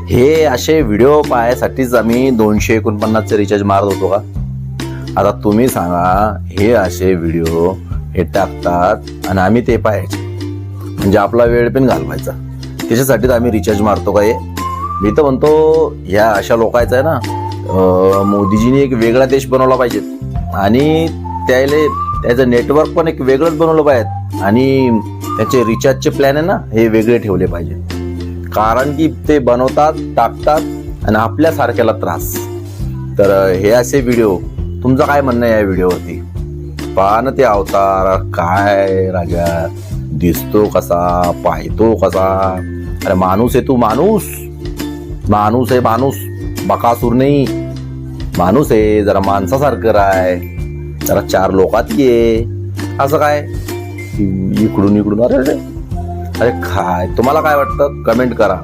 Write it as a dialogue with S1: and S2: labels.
S1: हे असे व्हिडिओ पाहायसाठीच आम्ही 249चे रिचार्ज मारत होतो का? आता तुम्ही सांगा, हे असे व्हिडिओ हे टाकतात आणि आम्ही ते पाहायचे, म्हणजे आपला वेळ पण घालवायचा. त्याच्यासाठीच आम्ही रिचार्ज मारतो का? हे मी तर म्हणतो ह्या अशा लोकांचं आहे ना, मोदीजीने एक वेगळा देश बनवला पाहिजे आणि त्याचं नेटवर्क पण एक वेगळंच बनवलं पाहिजे आणि त्याचे रिचार्जचे प्लॅन आहे ना हे वेगळे ठेवले पाहिजे. कारण की ते बनवतात, टाकतात आणि आपल्यासारख्याला त्रास. तर हे असे व्हिडिओ, तुमचं काय म्हणणं आहे या व्हिडिओवरती? पहा ना ते अवतार, काय राजा दिसतो कसा, पाहतो कसा. अरे माणूस आहे तू, माणूस माणूस आहे, माणूस बकासूर नाही, माणूस आहे. जरा माणसासारखं राय, जरा चार लोकात ये. असं काय इकडून इकडून? अरे अरे काय, तुम्हाला काय वाटतं? कमेंट करा.